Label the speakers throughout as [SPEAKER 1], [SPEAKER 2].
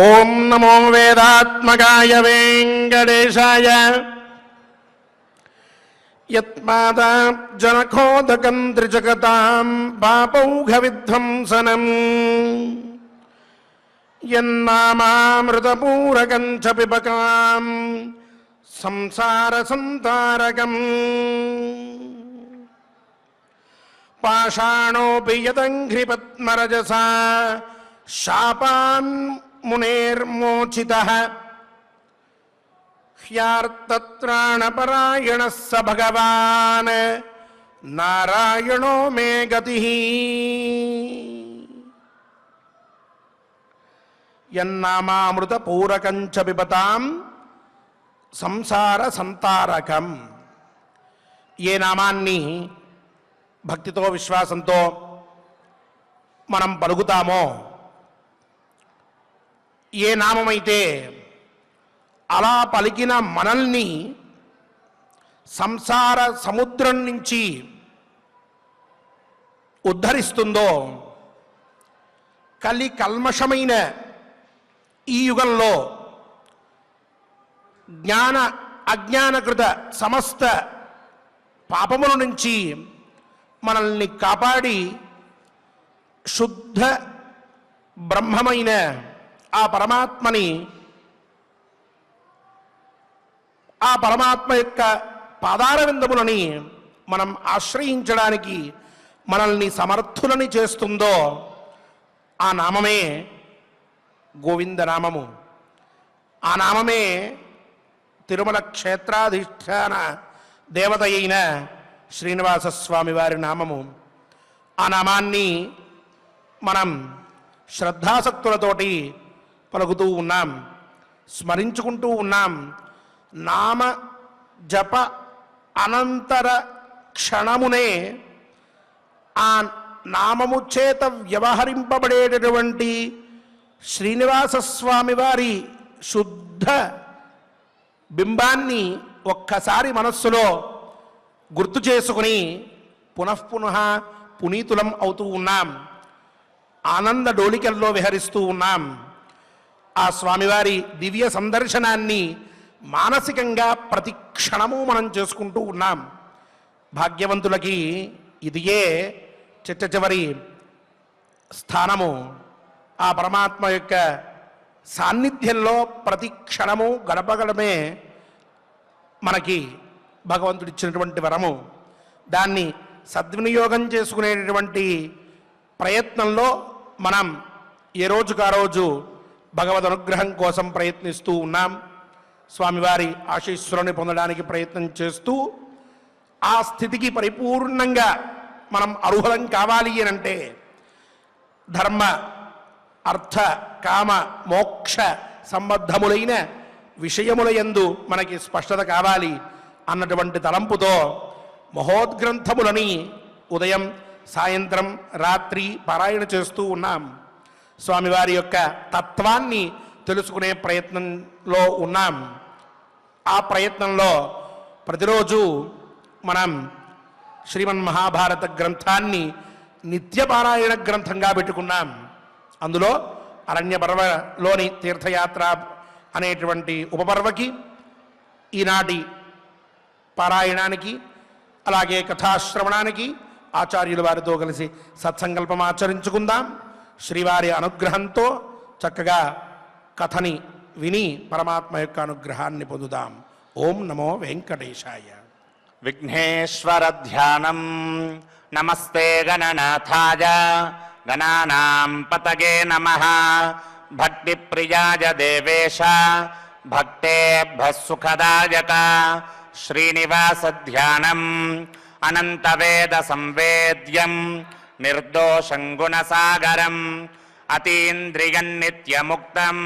[SPEAKER 1] ఓం నమో వేదాత్మకాయ వెంకటేశాయ. యత్పాదాబ్జనఖోదకం త్రిజగతాం పాపౌఘవిధ్వంసనం యన్నామామృతపూరకం చ పిబకాం సంసారసంతారకం పాషాణోపి యదంఘ్రిపద్మరజసా శాపాన్ మునేర్మోచితః హ్యార్తత్రాణపరాయణः స భగవాన్ నారాయణో మే గతిః. యన్నామామృతపూరకం చ పిబతాం సంసార సంతారకం. ఏ నామాన్ని భక్తితో విశ్వాసంతో మనం పలుకుతామో, ఏ నామమైతే అలా పలికిన మనల్ని సంసార సముద్రం నుంచి ఉద్ధరిస్తుందో, కలి కల్మషమైన ఈ యుగంలో జ్ఞాన అజ్ఞానకృత సమస్త పాపముల నుంచి మనల్ని కాపాడి శుద్ధ బ్రహ్మమైన ఆ పరమాత్మని, ఆ పరమాత్మ యొక్క పాదార విందములని మనం ఆశ్రయించడానికి మనల్ని సమర్థులని చేస్తుందో ఆ నామమే గోవిందనామము. ఆ నామమే తిరుమల క్షేత్రాధిష్టాన దేవత అయిన శ్రీనివాసస్వామి వారి నామము. ఆ నామాన్ని మనం శ్రద్ధాసక్తులతోటి పలుకుతూ ఉన్నాం, స్మరించుకుంటూ ఉన్నాం. నామ జప అనంతర క్షణమునే ఆ నామము చేత వ్యవహరింపబడేటటువంటి శ్రీనివాసస్వామి వారి శుద్ధ బింబాన్ని ఒక్కసారి మనస్సులో గుర్తు చేసుకుని పునఃపునః పునీతులం అవుతూ ఉన్నాం. ఆనంద డోలికల్లో విహరిస్తూ ఉన్నాం. ఆ స్వామివారి దివ్య సందర్శనాన్ని మానసికంగా ప్రతి క్షణము మనం చేసుకుంటూ ఉన్నాం. భాగ్యవంతులకి ఇదియే చిట్ట చివరి స్థానము. ఆ పరమాత్మ యొక్క సాన్నిధ్యంలో ప్రతి క్షణము గడపగడమే మనకి భగవంతుడిచ్చినటువంటి వరము. దాన్ని సద్వినియోగం చేసుకునేటటువంటి ప్రయత్నంలో మనం ఏ రోజుకు ఆ రోజు భగవద్ అనుగ్రహం కోసం ప్రయత్నిస్తూ ఉన్నాం. స్వామివారి ఆశీస్సులను పొందడానికి ప్రయత్నం చేస్తూ ఆ స్థితికి పరిపూర్ణంగా మనం అర్హులం కావాలి అనంటే ధర్మ అర్థ కామ మోక్ష సంబద్ధములైన విషయముల యందు మనకి స్పష్టత కావాలి అన్నటువంటి తలంపుతో మహోద్గ్రంథములని ఉదయం సాయంత్రం రాత్రి పారాయణ చేస్తూ ఉన్నాం. స్వామివారి యొక్క తత్వాన్ని తెలుసుకునే ప్రయత్నంలో ఉన్నాం. ఆ ప్రయత్నంలో ప్రతిరోజు మనం శ్రీమన్మహాభారత గ్రంథాన్ని నిత్యపారాయణ గ్రంథంగా పెట్టుకున్నాం. అందులో అరణ్య పర్వలోని తీర్థయాత్ర అనేటువంటి ఉపపర్వకి, ఈనాటి పారాయణానికి, అలాగే కథాశ్రవణానికి ఆచార్యుల వారితో కలిసి సత్సంకల్పం ఆచరించుకుందాం. శ్రీవారి అనుగ్రహంతో చక్కగా కథని విని పరమాత్మ యొక్క అనుగ్రహాన్ని పొందుదాం. ఓం నమో వెంకటేశాయ.
[SPEAKER 2] విఘ్నేశ్వర ధ్యానం. నమస్తే గణనాథాయ గణానాం పతగే నమః. భక్తి ప్రియాయ దేవేశ భక్తేభ్యః సుఖదాయక. శ్రీనివాస ధ్యానం అనంత వేద సంవేద్యం నిర్దోషం గుణసాగరం అతీంద్రియం నిత్యముక్తం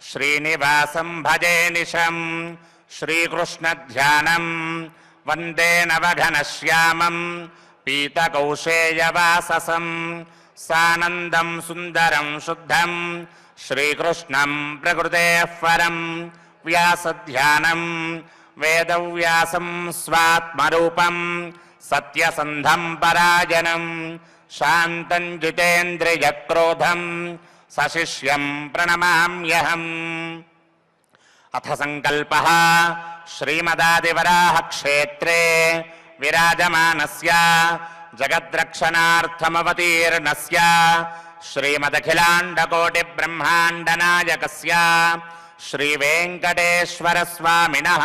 [SPEAKER 2] శ్రీనివాసం భజే నిశం. శ్రీకృష్ణ ధ్యానం వందే నవఘనశ్యామం పీతకౌశేయవాససం సానందం సుందరం శుద్ధం శ్రీకృష్ణం ప్రకృతేః పరం. వ్యాసధ్యానం వేదవ్యాసం స్వాత్మరూపం సత్యసంధం పరాజనం శాంతం జితేంద్రియక్రోధం సశిష్యం ప్రణమామ్యహం. అథ సంకల్పః శ్రీమదాదివరాహ క్షేత్రే విరాజమానస్య జగద్రక్షణార్థమవతీర్ణస్య శ్రీమదఖిలాండకోటి బ్రహ్మాండనాయకస్య శ్రీ వెంకటేశ్వర స్వామినః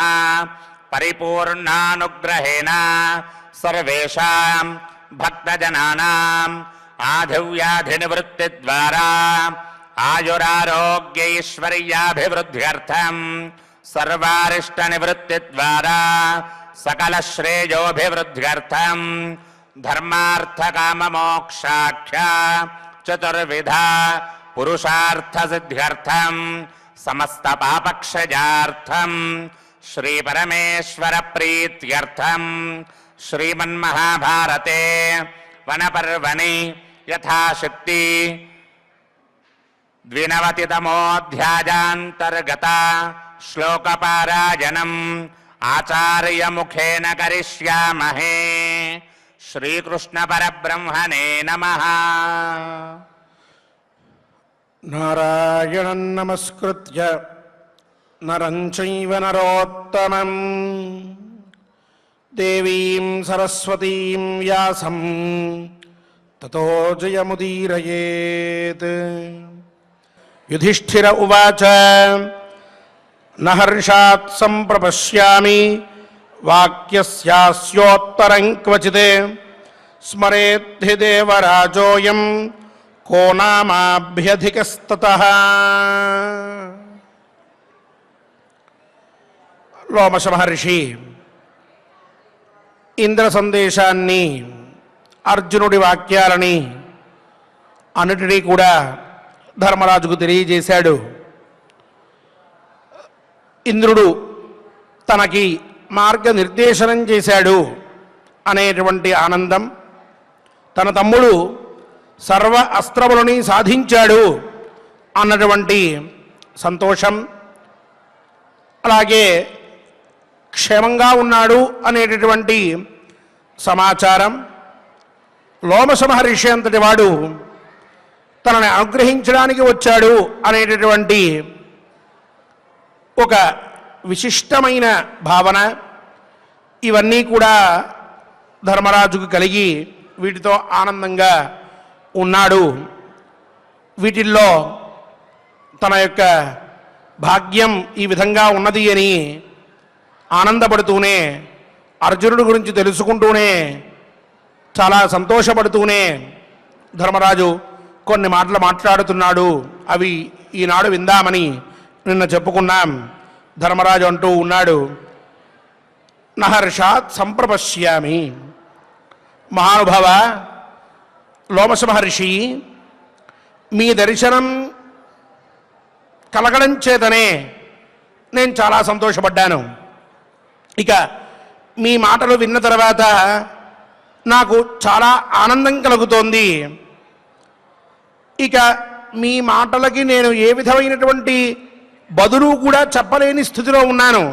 [SPEAKER 2] పరిపూర్ణానుగ్రహేణ సర్వేషాం భక్తజనానాం ఆధివ్యాధినివృత్తి ద్వారా ఆయురారోగ్యైశ్వర్యాభివృద్ధ్యర్థం సర్వారిష్ట నివృత్తి ద్వారా సకల శ్రేయోభివృద్ధ్యర్థం ధర్మార్థ కామ మోక్షాఖ్య చతుర్విధ పురుషార్థ సిద్ధ్యర్థం సమస్త పాపక్షయార్థం శ్రీ పరమేశ్వర ప్రీత్యర్థం శ్రీమన్మహాభారతే వనపర్వణి యథాశక్తి 29తమోऽధ్యాయాन्तर्गत శ్లోకపారాయణం ఆచార్యముఖేన కరిష్యామహే. శ్రీకృష్ణ పరబ్రహ్మణే నమః.
[SPEAKER 1] నారాయణం నమస్కృత్య నరం చైవ నరోత్తమం దేవీం సరస్వతీం వ్యాసం తతో జయముదీరయేత్. యుధిష్ఠిర ఉవాచ నహర్షాత్ సంప్రపశ్యామి వాక్యస్యాస్యోత్తరం క్వచిత్ స్మరేద్ధి దేవరాజోయం కో నామాభ్యధికస్తతః. లోమశ మహర్షి ఇంద్ర సందేశాన్ని, అర్జునుడి వాక్యాలని అన్నిటినీ కూడా ధర్మరాజుకు తెలియజేశాడు. ఇంద్రుడు తనకి మార్గనిర్దేశనం చేశాడు అనేటువంటి ఆనందం, తన తమ్ముడు సర్వ అస్త్రములని సాధించాడు అన్నటువంటి సంతోషం, అలాగే క్షేమంగా ఉన్నాడు అనేటటువంటి సమాచారం, లోమశ మహర్షి అంతటి వాడు తనని అనుగ్రహించడానికి వచ్చాడు అనేటటువంటి ఒక విశిష్టమైన భావన, ఇవన్నీ కూడా ధర్మరాజుకు కలిగి వీటితో ఆనందంగా ఉన్నాడు. వీటిల్లో తన యొక్క భాగ్యం ఈ విధంగా ఉన్నది అని ఆనందపడుతూనే, అర్జునుడి గురించి తెలుసుకుంటూనే, చాలా సంతోషపడుతూనే ధర్మరాజు కొన్ని మాటలు మాట్లాడుతున్నాడు. అవి ఈనాడు విందామని నిన్న చెప్పుకున్నాం. ధర్మరాజు అంటూ ఉన్నాడు, నహర్షాత్ సంప్రపశ్యామి. మహానుభావ లోమశ మహర్షి, మీ దర్శనం కలగడం చేతనే నేను చాలా సంతోషపడ్డాను. ఇక మీ మాటలు విన్న తర్వాత నాకు చాలా ఆనందం కలుగుతోంది. ఇక మీ మాటలకి నేను ఏ విధమైనటువంటి బదులు కూడా చెప్పలేని స్థితిలో ఉన్నాను.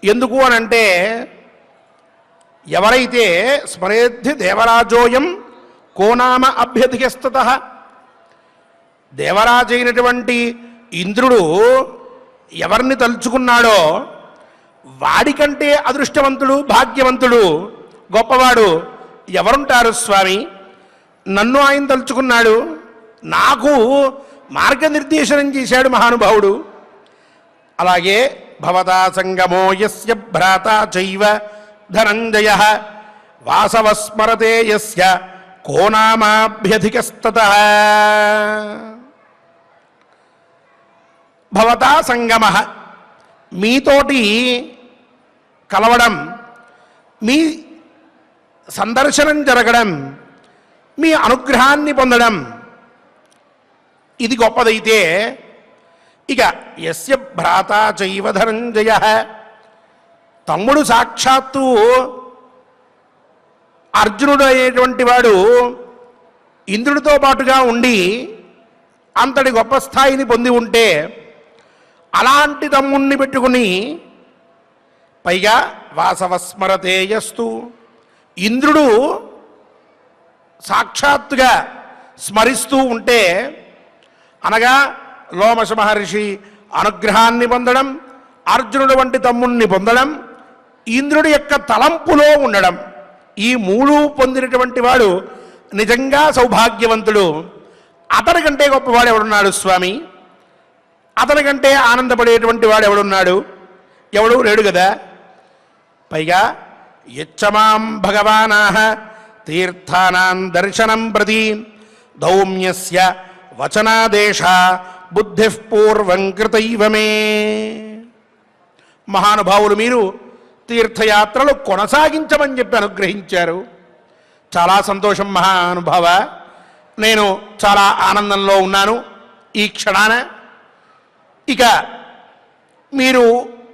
[SPEAKER 1] ఎందుకు అనంటే, ఎవరైతే స్మరేద్ధి దేవరాజోయం కోనామ అభ్యధికస్తతః, దేవరాజైనటువంటి ఇంద్రుడు ఎవరిని తలుచుకున్నాడో వాడికంటే అదృష్టవంతుడు, భాగ్యవంతుడు, గొప్పవాడు ఎవరుంటారు స్వామి? నన్ను ఆయన తలుచుకున్నాడు, నాకు మార్గనిర్దేశనం చేశాడు మహానుభావుడు. అలాగే భవతా సంగమో యస్య భ్రాతా చైవ ధనంజయః వాసవ స్మరతే యస్య కో నామాభ్యధికస్తతః. భవతా సంగమః, మీతోటి కలవడం, మీ సందర్శనం జరగడం, మీ అనుగ్రహాన్ని పొందడం, ఇది గొప్పదైతే, ఇక యస్య భ్రాతా చైవ ధనంజయః, తమ్ముడు సాక్షాత్తు అర్జునుడు అనేటువంటి వాడు ఇంద్రుడితో పాటుగా ఉండి అంతటి గొప్ప స్థాయిని పొంది ఉంటే, అలాంటి తమ్ముణ్ణి పెట్టుకుని పైగా వాసవస్మరతేయస్తు, ఇంద్రుడు సాక్షాత్తుగా స్మరిస్తూ ఉంటే అనగా లోమశ మహర్షి అనుగ్రహాన్ని పొందడం, అర్జునుడు వంటి తమ్ముణ్ణి పొందడం, ఇంద్రుడి యొక్క తలంపులో ఉండడం, ఈ మూడు పొందినటువంటి వాడు నిజంగా సౌభాగ్యవంతుడు. అతని కంటే గొప్పవాడు ఎవడున్నాడు స్వామి? అతని కంటే ఆనందపడేటువంటి వాడు ఎవడున్నాడు? ఎవడు లేడు కదా. పైగా యచ్చమాం భగవానాహ తీర్థానాం దర్శనం ప్రతి దౌమ్యస్య వచనాదేశ బుద్ధి పూర్వం కృతైవ మే. మహానుభావులు మీరు తీర్థయాత్రలు కొనసాగించమని చెప్పి అనుగ్రహించారు. చాలా సంతోషం మహానుభావ, నేను చాలా ఆనందంలో ఉన్నాను ఈ క్షణాన. ఇక మీరు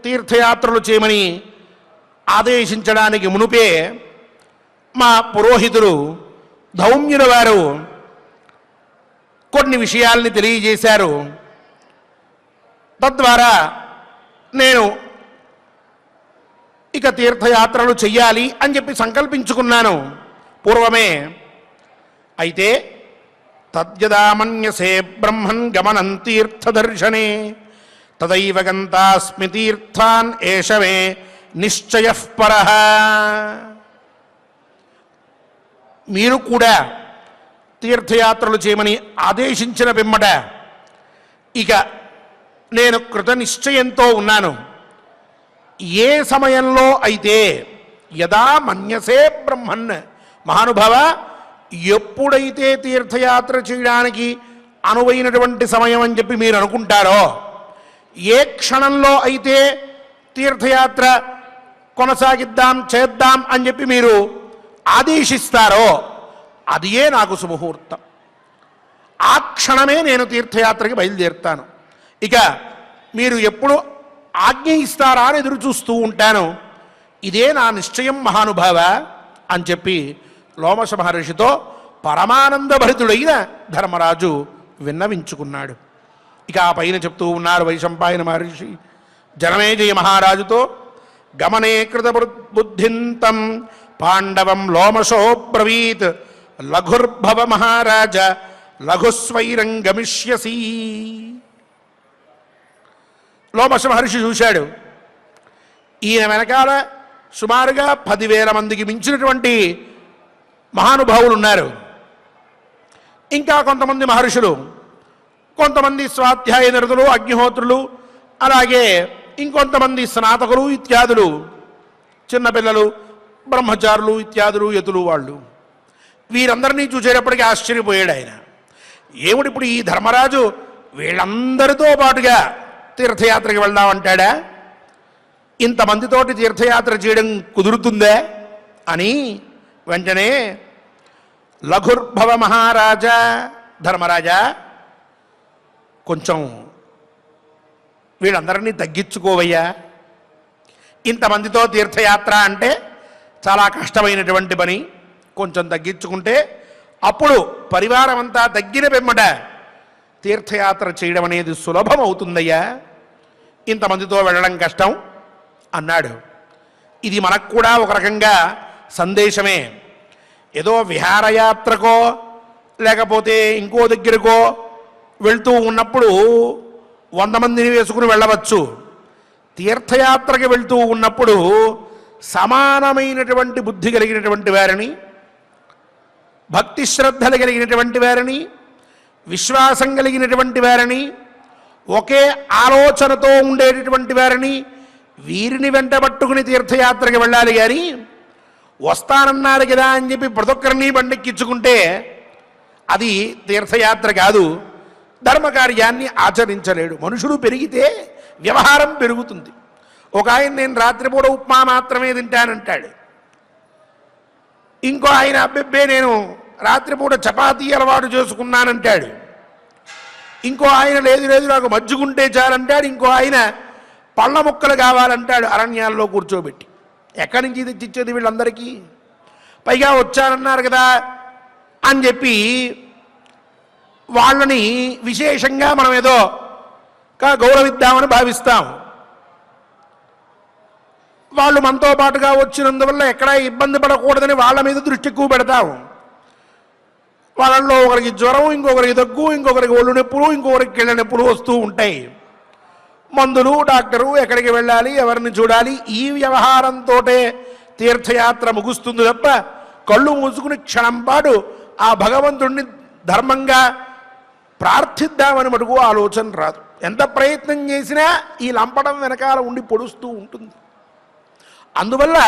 [SPEAKER 1] తీర్థయాత్రలు చేయమని ఆదేశించడానికి మునుపే మా పురోహితులు ధౌమ్యుల వారు కొన్ని విషయాల్ని తెలియజేశారు. తద్వారా నేను ఇక తీర్థయాత్రలు చెయ్యాలి అని చెప్పి సంకల్పించుకున్నాను పూర్వమే. అయితే తద్యదామన్యసే బ్రహ్మన్ గమనం తీర్థదర్శనే తదైవ గంతాస్మి తీర్థాన్ ఏషమే నిశ్చయః పరః. మీరు కూడా తీర్థయాత్రలు చేయమని ఆదేశించిన పిమ్మట ఇక నేను కృత నిశ్చయంతో ఉన్నాను. ఏ సమయంలో అయితే యదా మన్యసే బ్రహ్మన్, మహానుభావ ఎప్పుడైతే తీర్థయాత్ర చేయడానికి అనువైనటువంటి సమయం అని చెప్పి మీరు అనుకుంటారో, ఏ క్షణంలో అయితే తీర్థయాత్ర కొనసాగిద్దాం చేద్దాం అని చెప్పి మీరు ఆదేశిస్తారో అదియే నాకు శుభముహూర్తం. ఆ క్షణమే నేను తీర్థయాత్రకి బయలుదేరుతాను. ఇక మీరు ఎప్పుడు ఆజ్ఞ ఇస్తారా అని ఎదురు చూస్తూ ఉంటాను. ఇదే నా నిశ్చయం మహానుభావ అని చెప్పి లోమశ మహర్షితో పరమానందభరితుడైన ధర్మరాజు విన్నవించుకున్నాడు. ఇక ఆ పైన చెప్తూ ఉన్నారు వైశంపాయన మహర్షి జనమేజయ మహారాజుతో, గమనే కృత బుద్ధింతం పాండవం లోమశో బ్రవీత్ లఘుర్భవ మహారాజ లఘుస్వైరం గమిష్యసి. లోమశ మహర్షి చూశాడు, ఈయన వెనకాల సుమారుగా 10,000 మందికి మించినటువంటి మహానుభావులు ఉన్నారు. ఇంకా కొంతమంది మహర్షులు, కొంతమంది స్వాధ్యాయ నిరతులు, అగ్నిహోత్రులు, అలాగే ఇంకొంతమంది స్నాతకులు ఇత్యాదులు, చిన్నపిల్లలు, బ్రహ్మచారులు ఇత్యాదులు, యతులు వాళ్ళు. వీరందరినీ చూసేటప్పటికీ ఆశ్చర్యపోయాడు ఆయన. ఏమిటి ఇప్పుడు ఈ ధర్మరాజు వీళ్ళందరితో పాటుగా తీర్థయాత్రకి వెళ్దామంటాడా? ఇంతమందితోటి తీర్థయాత్ర చేయడం కుదురుతుందే అని వెంటనే లఘుర్భవ మహారాజా, ధర్మరాజా కొంచెం వీళ్ళందరినీ తగ్గించుకోవయ్యా. ఇంతమందితో తీర్థయాత్ర అంటే చాలా కష్టమైనటువంటి పని. కొంచెం తగ్గించుకుంటే అప్పుడు పరివారం అంతా తగ్గిన పిమ్మట తీర్థయాత్ర చేయడం అనేది సులభం అవుతుందయ్యా. ఇంతమందితో వెళ్ళడం కష్టం అన్నాడు. ఇది మనకు కూడా ఒక రకంగా సందేశమే. ఏదో విహారయాత్రకో లేకపోతే ఇంకో దగ్గరకో వెళ్తూ ఉన్నప్పుడు 100 మందిని వేసుకుని వెళ్ళవచ్చు. తీర్థయాత్రకి వెళ్తూ ఉన్నప్పుడు సమానమైనటువంటి బుద్ధి కలిగినటువంటి వారిని, భక్తి శ్రద్ధలు కలిగినటువంటి వారిని, విశ్వాసం కలిగినటువంటి వారిని, ఒకే ఆలోచనతో ఉండేటటువంటి వారిని, వీరిని వెంటబట్టుకుని తీర్థయాత్రకి వెళ్ళాలి. కానీ వస్తానన్నారు కదా అని చెప్పి ప్రతి ఒక్కరిని బండెక్కించుకుంటే అది తీర్థయాత్ర కాదు. ధర్మకార్యాన్ని ఆచరించలేడు. మనుషులు పెరిగితే వ్యవహారం పెరుగుతుంది. ఒక ఆయన నేను రాత్రిపూట ఉప్మా మాత్రమే తింటానంటాడు. ఇంకో ఆయన అబ్బెబ్బే నేను రాత్రిపూట చపాతీ అలవాటు చేసుకున్నానంటాడు. ఇంకో ఆయన లేదు లేదు నాకు మజ్జిగుంటే చాలంటాడు. ఇంకో ఆయన పళ్ళ ముక్కలు కావాలంటాడు అరణ్యాల్లో కూర్చోబెట్టి. ఎక్కడి నుంచి తెచ్చిచ్చేది వీళ్ళందరికీ? పైగా వచ్చారన్నారు కదా అని చెప్పి వాళ్ళని విశేషంగా మనం ఏదో గౌరవిద్దామని భావిస్తాం. వాళ్ళు మనతో పాటుగా వచ్చినందువల్ల ఎక్కడా ఇబ్బంది పడకూడదని వాళ్ళ మీద దృష్టి ఎక్కువ పెడతాం. వాళ్ళల్లో ఒకరికి జ్వరం, ఇంకొకరికి దగ్గు, ఇంకొకరికి ఒళ్ళు నొప్పులు, ఇంకొకరికి కీళ్ళ నొప్పులు వస్తూ ఉంటాయి. మందులు, డాక్టరు, ఎక్కడికి వెళ్ళాలి, ఎవరిని చూడాలి, ఈ వ్యవహారంతో తీర్థయాత్ర ముగుస్తుంది తప్ప కళ్ళు మూసుకుని క్షణం పాటు ఆ భగవంతుడిని ధర్మంగా ప్రార్థిద్దామని మటుకు ఆలోచన రాదు. ఎంత ప్రయత్నం చేసినా ఈ లంపడం వెనకాల ఉండి పొడుస్తూ ఉంటుంది. అందువల్ల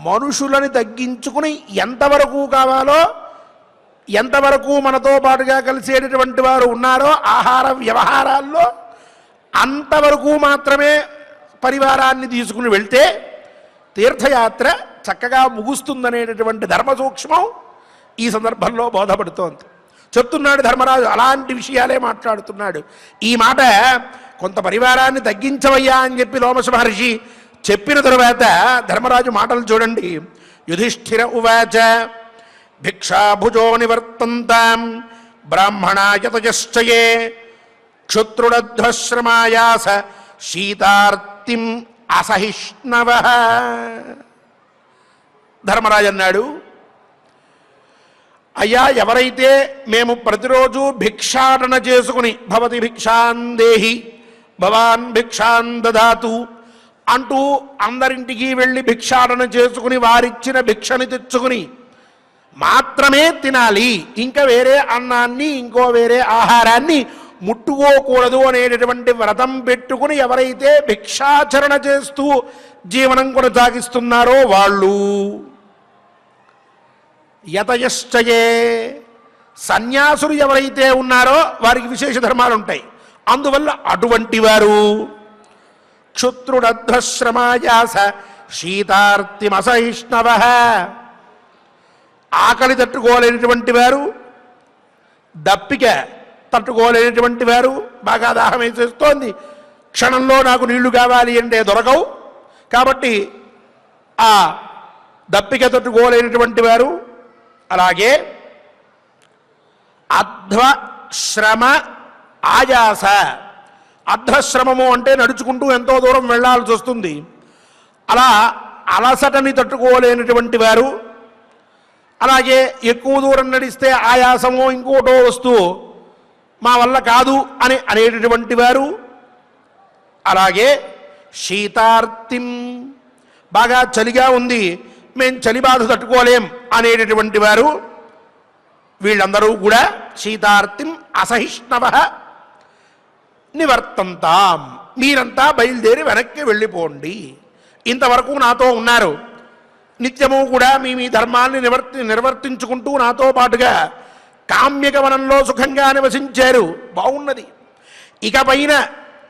[SPEAKER 1] మనుషులని తగ్గించుకుని ఎంతవరకు కావాలో, ఎంతవరకు మనతో పాటుగా కలిసేటటువంటి వారు ఉన్నారో ఆహార వ్యవహారాల్లో అంతవరకు మాత్రమే పరివారాన్ని తీసుకుని వెళ్తే తీర్థయాత్ర చక్కగా ముగుస్తుందనేటటువంటి ధర్మ సూక్ష్మం ఈ సందర్భంలో బోధపడుతోంది. చెప్తున్నాడు ధర్మరాజు, అలాంటి విషయాలే మాట్లాడుతున్నాడు. ఈ మాట కొంత పరివారాన్ని తగ్గించవయ్యా అని చెప్పి లోమశ మహర్షి చెప్పిన తరువాత ధర్మరాజు మాటలు చూడండి. యుధిష్ఠిర ఉవాచ భిక్షాభుజో నివర్తంతాం బ్రాహ్మణాయతజశ్చయే క్షుత్రుడధ్వశ్రమాయాస శీతార్తిం అసహిష్ణవ. ధర్మరాజు అన్నాడు, అయ్యా, ఎవరైతే మేము ప్రతిరోజు భిక్షాటన చేసుకుని భవతి భిక్షాందేహి భవాన్ భిక్షాన్ దదాతు అంటూ అందరింటికి వెళ్ళి భిక్షాటన చేసుకుని వారిచ్చిన భిక్షని తెచ్చుకుని మాత్రమే తినాలి, ఇంకా వేరే అన్నాన్ని, ఇంకో వేరే ఆహారాన్ని ముట్టుకోకూడదు అనేటటువంటి వ్రతం పెట్టుకుని ఎవరైతే భిక్షాచరణ చేస్తూ జీవనం కొనసాగిస్తున్నారో వాళ్ళు యతయశ్చయే, సన్యాసులు ఎవరైతే ఉన్నారో వారికి విశేష ధర్మాలు ఉంటాయి. అందువల్ల అటువంటి వారు క్షుత్రుడధ్వశ్రమాయాస శీతార్తిమసహిష్ణవ, ఆకలి తట్టుకోలేనటువంటి వారు, దప్పిక తట్టుకోలేనటువంటి వారు, బాగా దాహం వేసేస్తోంది, క్షణంలో నాకు నీళ్లు కావాలి అంటే దొరకవు, కాబట్టి ఆ దప్పిక తట్టుకోలేనటువంటి వారు, అలాగే అధ్వశ్రమ ఆయాస, అధ్వశ్రమము అంటే నడుచుకుంటూ ఎంతో దూరం వెళ్ళాల్సి వస్తుంది, అలా అలసటని తట్టుకోలేనటువంటి వారు, అలాగే ఎక్కువ దూరం నడిస్తే ఆయాసమో ఇంకోటో వస్తూ మా వల్ల కాదు అని అనేటటువంటి వారు, అలాగే శీతార్తిం, బాగా చలిగా ఉంది మేం చలి బాధ తట్టుకోలేం అనేటటువంటి వారు, వీళ్ళందరూ కూడా శీతార్తిం అసహిష్ణవ నివర్తంతాం, మీరంతా బయలుదేరి వెనక్కి వెళ్ళిపోండి. ఇంతవరకు నాతో ఉన్నారు, నిత్యము కూడా మీ మీ ధర్మాన్ని నిర్వర్తించుకుంటూ నాతో పాటుగా కామ్యగమనంలో సుఖంగా నివసించారు, బాగున్నది. ఇక పైన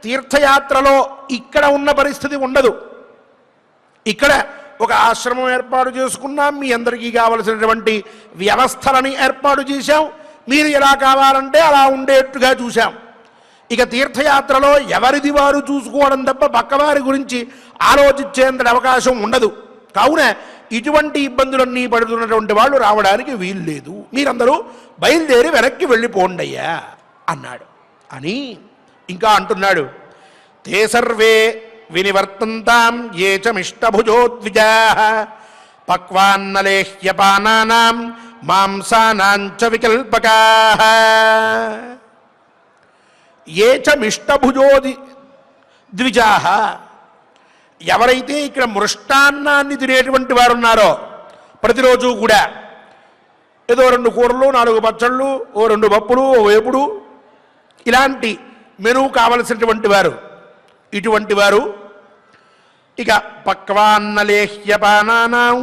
[SPEAKER 1] తీర్థయాత్రలో ఇక్కడ ఉన్న పరిస్థితి ఉండదు. ఇక్కడ ఒక ఆశ్రమం ఏర్పాటు చేసుకున్నాం, మీ అందరికీ కావలసినటువంటి వ్యవస్థలని ఏర్పాటు చేశాం, మీరు ఎలా కావాలంటే అలా ఉండేట్టుగా చూశాం. ఇక తీర్థయాత్రలో ఎవరిది వారు చూసుకోవడం తప్ప పక్కవారి గురించి ఆలోచించేంత అవకాశం ఉండదు. కావున ఇటువంటి ఇబ్బందులన్నీ పడుతున్నటువంటి వాళ్ళు రావడానికి వీలు లేదు, మీరందరూ బయలుదేరి వెనక్కి వెళ్ళిపోండయ్యా అన్నాడు. అని ఇంకా అంటున్నాడు, తే సర్వే వినివర్తంతాం ఏ చమిష్టభుజోద్విజాః పక్వాన్నలేహ్యపానానాం మాంసానాంచ వికల్పకాః. ఏ చమిష్టభుజోది ద్విజాః, ఎవరైతే ఇక్కడ మృష్టాన్నాన్ని తినేటువంటి వారు ఉన్నారో, ప్రతిరోజు కూడా ఏదో 2 కూరలు, 4 పచ్చళ్ళు, ఓ 2 పప్పులు, ఓ వేపుడు, ఇలాంటి మెనూ కావలసినటువంటి వారు, ఇటువంటి వారు ఇక పక్వాన్నలేహ్యపానానాం,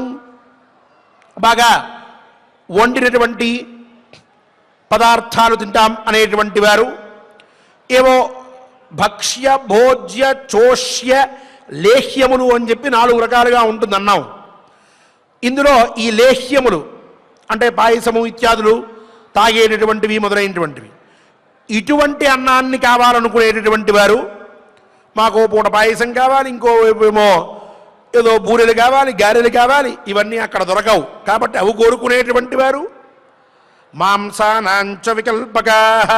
[SPEAKER 1] బాగా వండినటువంటి పదార్థాలు తింటాం అనేటువంటి వారు, ఏవో భక్ష్య భోజ్య చోష్య లేహ్యములు అని చెప్పి 4 రకాలుగా ఉంటుందన్నాం. ఇందులో ఈ లేహ్యములు అంటే పాయసము ఇత్యాదులు తాగేటటువంటివి మొదలైనటువంటివి, ఇటువంటి అన్నాన్ని కావాలనుకునేటటువంటి వారు, మాకు పూట పాయసం కావాలి, ఇంకో ఏమో ఏదో బూరెలు కావాలి, గారెలు కావాలి, ఇవన్నీ అక్కడ దొరకవు, కాబట్టి అవి కోరుకునేటువంటి వారు మాంసానాంచ వికల్పకాః,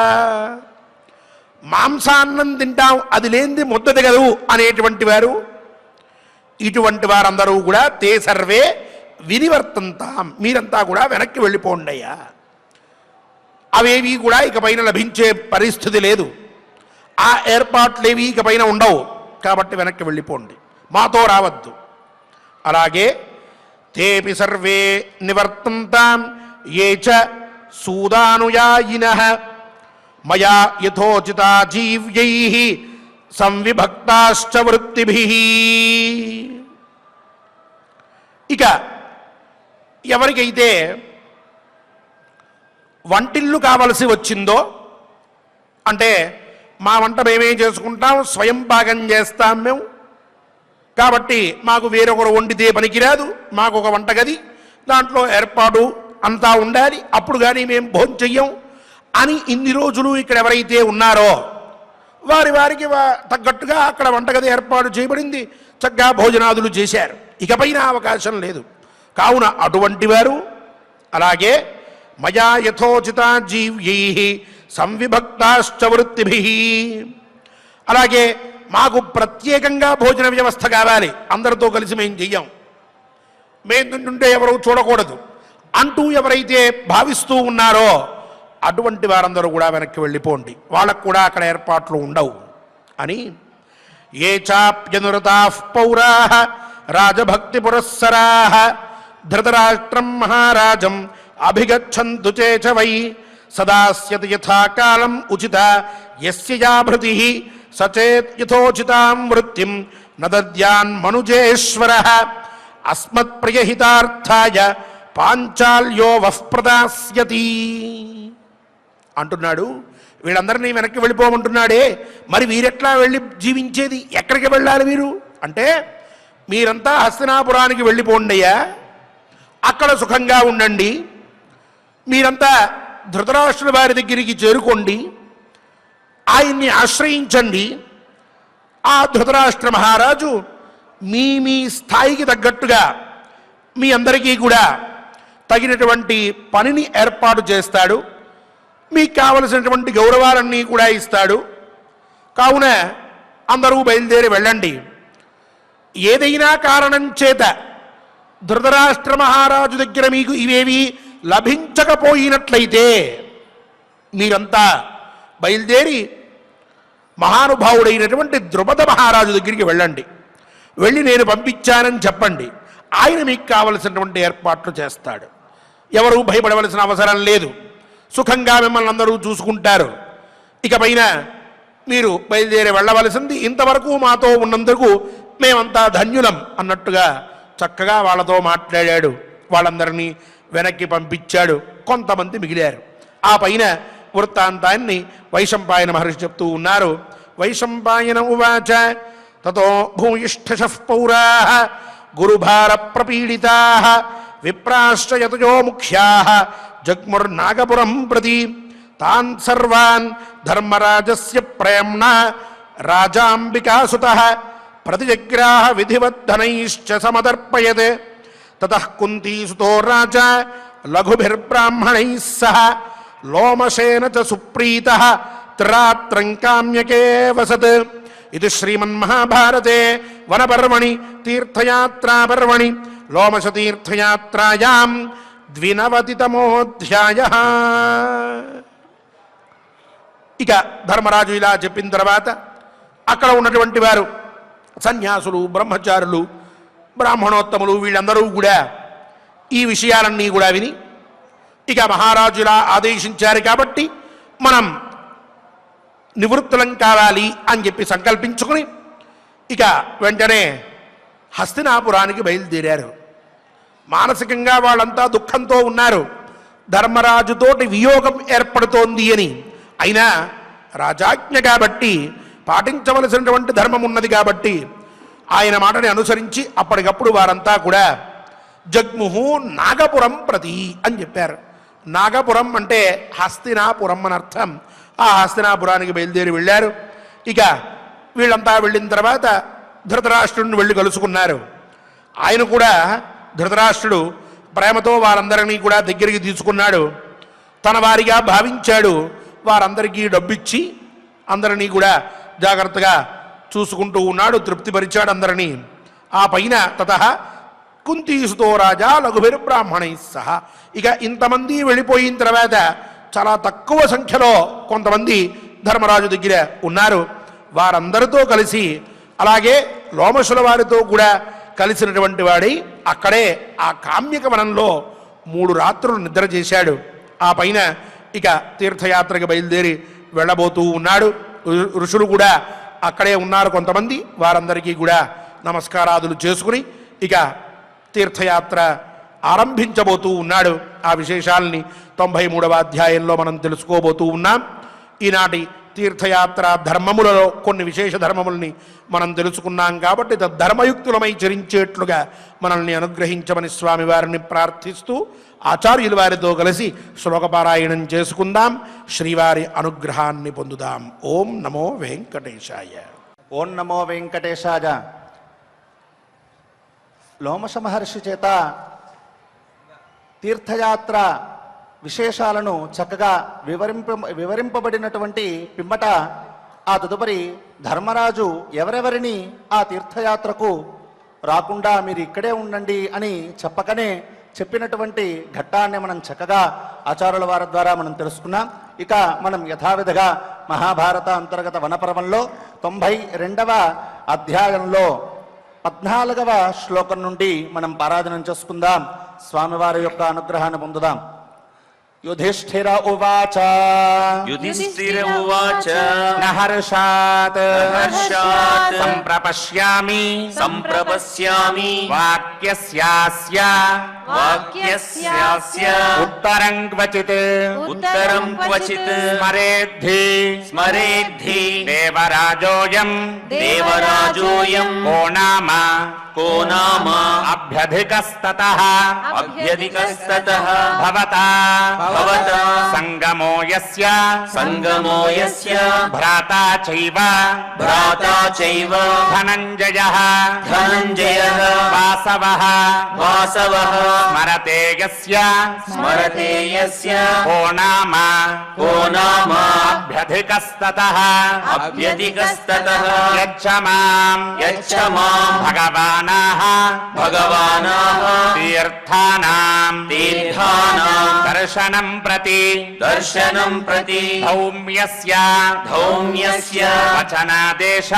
[SPEAKER 1] మాంసాన్నం తింటాం అది లేనిది ముద్ద దిగదు అనేటువంటి వారు, ఇటువంటి వారందరూ కూడా తే సర్వే వినివర్తంతాం, మీరంతా కూడా వెనక్కి వెళ్ళిపోండయ్యా. అవేవి కూడా ఇకపైన లభించే పరిస్థితి లేదు. ఆ ఏర్పాట్లేవి ఇకపైన ఉండవు. కాబట్టి వెనక్కి వెళ్ళిపోండి, మాతో రావద్దు. అలాగే తేపి సర్వే నివర్తంతాం ఏ చ సూదానుయాయినః మయా యథోచితా జీవ్యైః సంవిభక్తాశ్చ వృత్తిభిః. ఇక ఎవరికైతే వంటిల్లు కావలసి వచ్చిందో, అంటే మా వంట మేమే చేసుకుంటాం, స్వయం పాకం చేస్తాం మేము, కాబట్టి మాకు వేరొకరు వండితే పనికిరాదు, మాకు ఒక వంటగది దాంట్లో ఏర్పాటు అంతా ఉండాలి, అప్పుడు కానీ మేము భోజనం చెయ్యం అని ఇన్ని రోజులు ఇక్కడ ఎవరైతే ఉన్నారో వారికి తగ్గట్టుగా అక్కడ వంటగది ఏర్పాటు చేయబడింది, చక్కగా భోజనాదులు చేశారు. ఇకపైన అవకాశం లేదు. కావున అటువంటి వారు, అలాగే మయా యథోచిత జీవ్యైః సంవిభక్తాశ్చ వృత్తిభిః, అలాగే మాకు ప్రత్యేకంగా భోజన వ్యవస్థ కావాలి, అందరితో కలిసి మేము చెయ్యం, మేము తింటుంటే ఎవరు చూడకూడదు అంటూ ఎవరైతే భావిస్తూ ఉన్నారో అటువంటి వారందరూ కూడా వెనక్కి వెళ్ళిపోండి, వాళ్ళకు కూడా అక్కడ ఏర్పాట్లు ఉండవు అని. ఏ చాప్యనురతాః పౌరాః రాజభక్తి పురస్సరాః ధృతరాష్ట్రం మహారాజం అభిగచ్చంతు చేచ వై సదాస్యతి యథాకాలం ఉచిత యస్య యా భృతిః సచేత్ యథోచితాం వృత్తిం నదద్యాన్ మనుజేశ్వరః అస్మత్ప్రియహితార్థాయ పాంచాల్యో వః ప్రదాస్యతి అంటున్నాడు. వీళ్ళందరినీ వెనక్కి వెళ్ళిపోమంటున్నాడే, మరి వీరెట్లా వెళ్ళి జీవించేది? ఎక్కడికి వెళ్ళాలి వీరు అంటే, మీరంతా హస్తినాపురానికి వెళ్ళిపోండయ్యా, అక్కడ సుఖంగా ఉండండి, మీరంతా ధృతరాష్ట్రుల వారి దగ్గరికి చేరుకోండి, ఆయన్ని ఆశ్రయించండి. ఆ ధృతరాష్ట్ర మహారాజు మీ మీ స్థాయికి తగ్గట్టుగా మీ అందరికీ కూడా తగినటువంటి పనిని ఏర్పాటు చేస్తాడు, మీకు కావలసినటువంటి గౌరవాలన్నీ కూడా ఇస్తాడు. కావున అందరూ బయలుదేరి వెళ్ళండి. ఏదైనా కారణం చేత ధృతరాష్ట్ర మహారాజు దగ్గర మీకు ఇవేవి లభించకపోయినట్లయితే మీరంతా బయలుదేరి మహానుభావుడైనటువంటి ద్రుపద మహారాజు దగ్గరికి వెళ్ళండి. వెళ్ళి నేను పంపించానని చెప్పండి, ఆయన మీకు కావలసినటువంటి ఏర్పాట్లు చేస్తాడు. ఎవరూ భయపడవలసిన అవసరం లేదు, సుఖంగా మిమ్మల్ని అందరూ చూసుకుంటారు. ఇకపైన మీరు బయలుదేరి వెళ్ళవలసింది, ఇంతవరకు మాతో ఉన్నందుకు మేమంతా ధన్యులం అన్నట్టుగా చక్కగా వాళ్ళతో మాట్లాడాడు. వాళ్ళందరినీ వెనక్కి పంపించాడు. కొంతమంది మిగిలారు. ఆ పైన వృత్తాంతాన్ని వైశంపాయన మహర్షి చెప్తూ ఉన్నారు. వైశంపాయన ఉవాచ తతో భూయిష్ఠశః పౌరాః గురుభార ప్రపీడితాః విప్రాశ్చ యతయో ముఖ్యాః జగ్ముర్నాగపురం ప్రతి తాన్ సర్వాన్ ధర్మరాజస్య ప్రేమ్ణా రాజాంబికాసుతః ప్రతిజగ్రాహ విధివద్ధనైశ్చ సమదర్పయత్ తతః కుంతీసుతో రాజా లఘుభిర్బ్రాహ్మణైః సహ లోమశేన చ సుప్రీతః త్రిరాత్రం కామ్యకే వసత్. ఇది శ్రీమన్మహాభారతే వనపర్వణి తీర్థయాత్రాపర్వణి లోమశతీర్థయాత్రాయాం 29తమోऽధ్యాయః. ఇక ధర్మరాజు ఇలా చెప్పిన తర్వాత అక్కడ ఉన్నటువంటి వారు సన్యాసులు, బ్రహ్మచారులు, బ్రాహ్మణోత్తములు వీళ్ళందరూ కూడా ఈ విషయాలన్నీ కూడా విని, ఇక మహారాజు ఇలా ఆదేశించారు కాబట్టి మనం నివృత్తులం కావాలి అని చెప్పి సంకల్పించుకుని ఇక వెంటనే హస్తినాపురానికి బయలుదేరారు. మానసికంగా వాళ్ళంతా దుఃఖంతో ఉన్నారు. ధర్మరాజుతోటి వియోగం ఏర్పడుతోంది అని. అయినా రాజాజ్ఞ కాబట్టి, పాటించవలసినటువంటి ధర్మం ఉన్నది కాబట్టి ఆయన మాటని అనుసరించి అప్పటికప్పుడు వారంతా కూడా జగ్ముహు నాగపురం ప్రతి అని చెప్పారు. నాగపురం అంటే హస్తినాపురం అని అర్థం. ఆ హస్తినాపురానికి బయలుదేరి వెళ్ళారు. ఇక వీళ్ళంతా వెళ్ళిన తర్వాత ధృతరాష్ట్రుడిని వెళ్ళి కలుసుకున్నారు. ఆయన కూడా ధృతరాష్ట్రుడు ప్రేమతో వారందరినీ కూడా దగ్గరికి తీసుకున్నాడు. తన వారిగా భావించాడు. వారందరికీ డబ్బిచ్చి అందరినీ కూడా జాగ్రత్తగా చూసుకుంటూ ఉన్నాడు, తృప్తిపరిచాడు అందరినీ. ఆ పైన తతః కుంతీసుతో రాజా లఘుభిర్ బ్రాహ్మణైః సహ. ఇక ఇంతమంది వెళ్ళిపోయిన తర్వాత చాలా తక్కువ సంఖ్యలో కొంతమంది ధర్మరాజు దగ్గర ఉన్నారు. వారందరితో కలిసి అలాగే లోమశుల వారితో కూడా కలిసినటువంటి వాడై అక్కడే ఆ కామ్యక వనంలో 3 రాత్రులు నిద్ర చేశాడు. ఆ పైన ఇక తీర్థయాత్రకి బయలుదేరి వెళ్ళబోతూ ఉన్నాడు. ఋషులు కూడా అక్కడే ఉన్నారు కొంతమంది. వారందరికీ కూడా నమస్కారాదులు చేసుకుని ఇక తీర్థయాత్ర ఆరంభించబోతూ ఉన్నాడు. ఆ విశేషాలని 93వ అధ్యాయంలో మనం తెలుసుకోబోతూ ఉన్నాం. ఈనాటి తీర్థయాత్ర ధర్మములలో కొన్ని విశేష ధర్మముల్ని మనం తెలుసుకున్నాం కాబట్టి ధర్మయుక్తులమై చరించేట్లుగా మనల్ని అనుగ్రహించమని స్వామివారిని ప్రార్థిస్తూ ఆచార్యుల వారితో కలిసి శ్లోకపారాయణం చేసుకుందాం. శ్రీవారి అనుగ్రహాన్ని పొందుదాం. ఓం నమో వెంకటేశాయ.
[SPEAKER 3] ఓం నమో వెంకటేశాయ. లోమశ మహర్షి చేత తీర్థయాత్ర విశేషాలను చక్కగా వివరింపబడినటువంటి పిమ్మట ఆ తదుపరి ధర్మరాజు ఎవరెవరిని ఆ తీర్థయాత్రకు రాకుండా మీరు ఇక్కడే ఉండండి అని చెప్పకనే చెప్పినటువంటి ఘట్టాన్ని మనం చక్కగా ఆచార్యుల వారి ద్వారా మనం తెలుసుకున్నాం. ఇక మనం యథావిధిగా మహాభారత అంతర్గత వనపర్వంలో 92వ అధ్యాయంలో 14వ శ్లోకం నుండి మనం పారాయణం చేసుకుందాం. స్వామివారి యొక్క అనుగ్రహాన్ని పొందుదాం. యుధిష్ఠిర ఉవాచ
[SPEAKER 2] యుధిష్ఠిర ఉవాచ నహర్షాత్ సంప్రపశ్యామి వాక్యస్యాస్య ఉత్తరం క్వచిత్ స్మరేద్ధి దేవరాజోయం కో నామ అభ్యధికస్తతః భవతా సంగమో యస్య భ్రాతా చైవ ధనంజయః వాసవః స్మరతే యస్య కో నామ అభ్యధికస్తతః యచ్చమాం భగవానాః తీర్థానాం దర్శనం ప్రతి ధౌమ్యస్య వచనాదేశ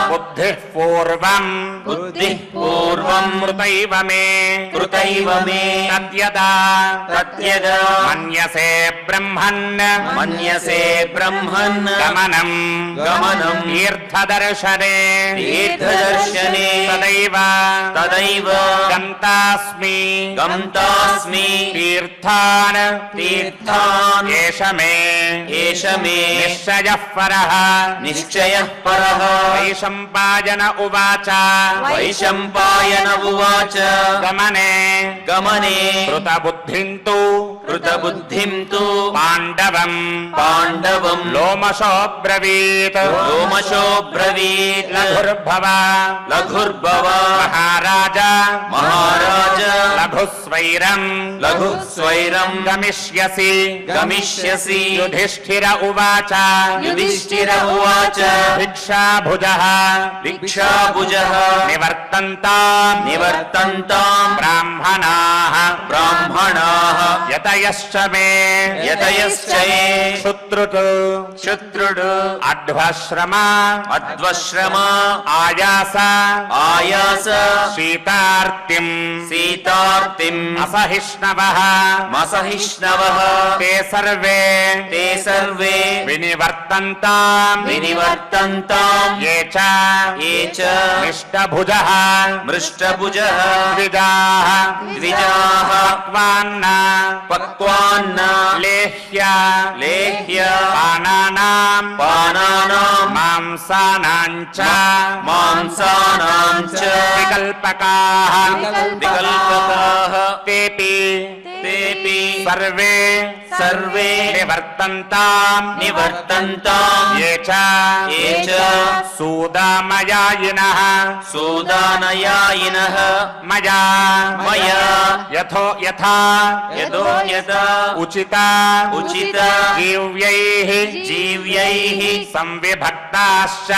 [SPEAKER 2] బుద్ధిః పూర్వం కృతైవ మే తద్యదా మన్యసే బ్రహ్మన్ గమనం తీర్థదర్శనే తదైవ గంతాస్మి తీర్థాన్ ఏష మే నిశ్చయః పరః వైశంపాయన ఉవాచ గమనే కృతబుద్ధిం తు పాండవం లోమశోబ్రవీత్ లఘుర్భవ మహారాజ లఘుస్వైరం గమిష్యసి యుధిష్ఠిర ఉవాచ భిక్షాభుజః నివర్తంతాం బ్రాహ్మణాః యతయశ్చ మే శుత్రుడు అధ్వశ్రమ ఆయాస శీతార్తిం అసహిష్ణవః తే సర్వే వినివర్తంతాం ఏ చ మృష్టభుజః ద్విజాః పక్వాన్న లేహ్య పానానాం మాంసానాం చ వికల్పకాః తేపి సర్వే सर्वे निवर्तन्ताम् निवर्तन्ताम् ये च सूदामयायिनः सूदानयायिनः मया यथा उचिता जीव्यैः संविभक्ताश्च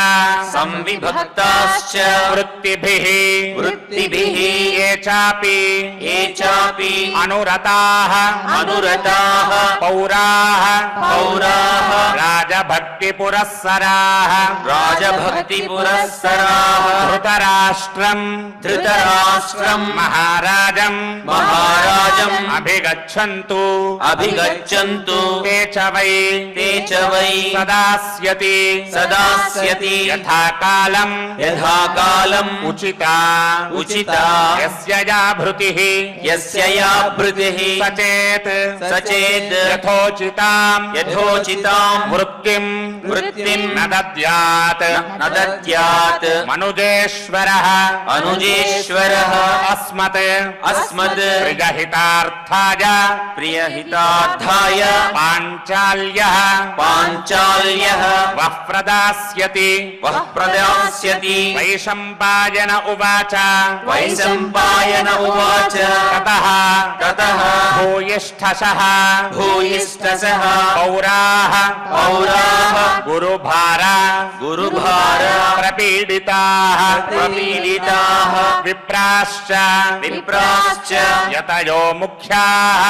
[SPEAKER 2] वृत्तिभिः ये चापि अनुरताः पौराः राजभक्तिपुरःसराः धृतराष्ट्रम् महाराजम् अभिगच्छन्तु ते च वै सदास्यति यथा कालम् उचिता यस्य या भृतिः सचेत् यथोचिताम् वृत्तिम् न दद्यात् मनुजेश्वरः अस्मत् प्रियहितार्थाय पाञ्चाल्यः वः प्रदास्यति वैशम्पायन उवाच ततः भूयिष्ठसः पौराः गुरुभारा प्रपीडिताः विप्राश्च यतयो मुख्याः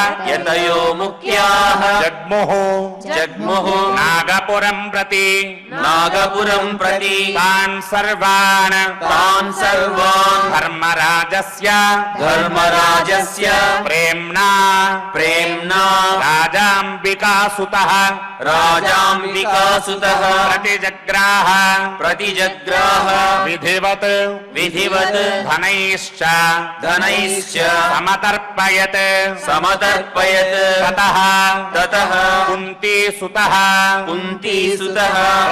[SPEAKER 2] जग्मुः नागपुरं प्रति तान् सर्वान् धर्मराजस्य प्रेम्णा राजाम्बिकासुतः प्रतिजग्राह विधिवत् धनैश्च समतर्पयत् ततः कुन्तीसुतः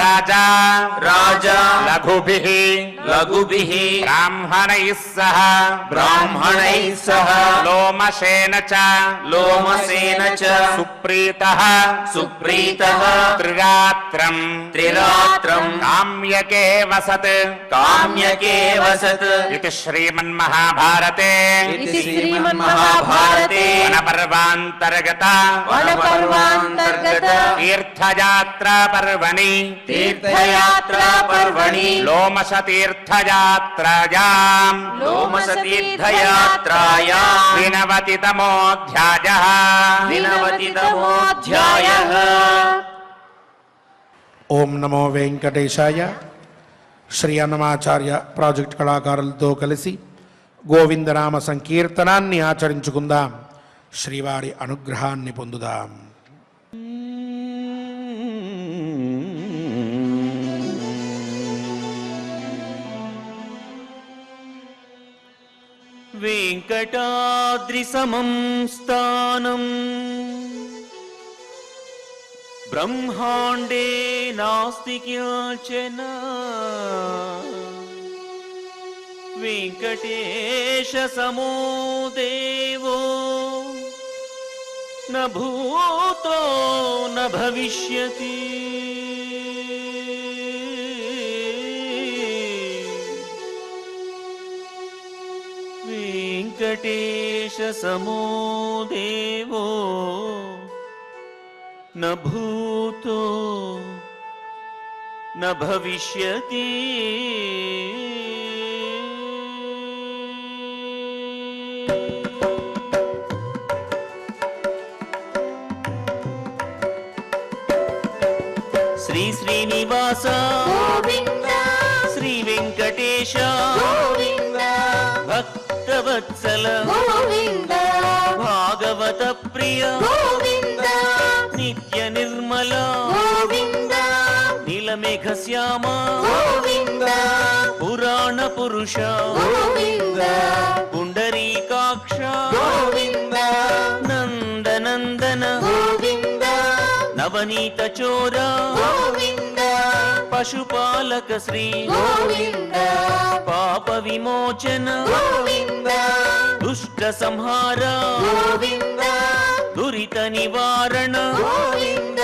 [SPEAKER 2] राजा लघुभिः ब्राह्मणैः सह लोमसेन च सुप्रीतः त्रिरात्रम् काम्यके वसत् इति श्रीमन्महाभारते वनपर्वान्तर्गत तीर्थयात्रा पर्वणि लोमस तीर्थयात्रायाम्
[SPEAKER 1] 29तमोऽध्यायः ఓం నమో వెంకటేశాయ. శ్రీ అన్నమాచార్య ప్రాజెక్ట్ కళాకారులతో కలిసి గోవిందనామ సంకీర్తనాన్ని ఆచరించుకుందాం. శ్రీవారి అనుగ్రహాన్ని పొందుదాం.
[SPEAKER 4] వెంకటాద్రిసమం స్థానం బ్రహ్మాండే నాస్తి కించన వెంకటేశ సమో దేవో న భూతో న భవిష్యతి వెంకటేశ సమో దేవో న భూతో న భవిష్యతి. శ్రీ శ్రీనివాస శ్రీ వెంకటేశ భక్తవత్సల భాగవత ప్రియ నిత్య నిర్మల నీలమేఘ శ్యామ పురాణ పురుష పుండరీకాక్ష నందనందన నవనీత చోర పశుపాలక శ్రీ పాప విమోచన దుష్ట సంహార దురిత నివారణ
[SPEAKER 5] గోవింద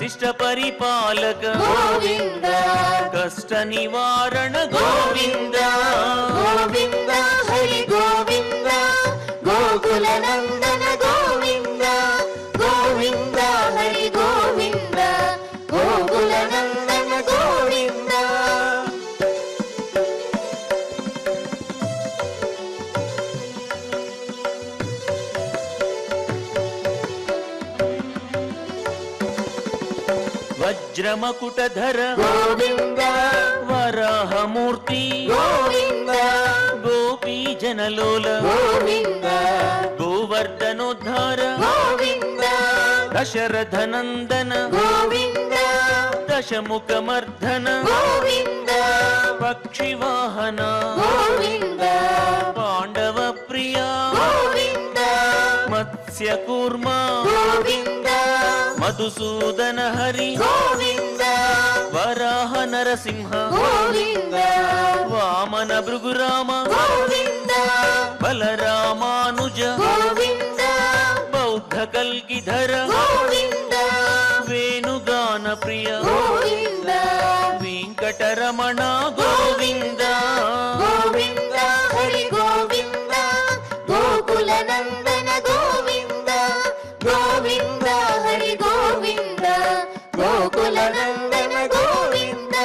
[SPEAKER 4] శిష్ట పరిపాలక
[SPEAKER 5] గోవింద
[SPEAKER 4] కష్ట నివారణ గోవింద
[SPEAKER 5] గోవింద హరి గోవింద గోకుల నందన గోవింద గోవింద హరి గోవింద గోకుల నందన గోవింద
[SPEAKER 4] వజ్రమకుటధర
[SPEAKER 5] గోవింద
[SPEAKER 4] వరాహమూర్తి
[SPEAKER 5] గోవింద
[SPEAKER 4] గోపీ జనలోల
[SPEAKER 5] గోవింద
[SPEAKER 4] గోవర్ధనోద్ధార
[SPEAKER 5] గోవింద
[SPEAKER 4] దశరథ నందన
[SPEAKER 5] గోవింద
[SPEAKER 4] దశముఖమర్ధన
[SPEAKER 5] గోవింద
[SPEAKER 4] పక్షివాహన
[SPEAKER 5] గోవింద
[SPEAKER 4] పాండవ ప్రియ
[SPEAKER 5] గోవింద
[SPEAKER 4] మత్స్యకూర్మ
[SPEAKER 5] గోవింద
[SPEAKER 4] మధుసూదన హరి
[SPEAKER 5] గోవింద
[SPEAKER 4] వరాహ నరసింహ
[SPEAKER 5] గోవింద
[SPEAKER 4] వామన భృగురామ
[SPEAKER 5] గోవింద
[SPEAKER 4] బలరామానుజ
[SPEAKER 5] గోవింద
[SPEAKER 4] బౌద్ధ కల్గిధర
[SPEAKER 5] గోవింద
[SPEAKER 4] వేణుగాన ప్రియ
[SPEAKER 5] గోవింద
[SPEAKER 4] వెంకటరమణ గోవింద
[SPEAKER 5] గోవింద హరి గోవింద గోకుల నందన గోవింద గోవింద హరి గోవింద గోకుల నందన గోవింద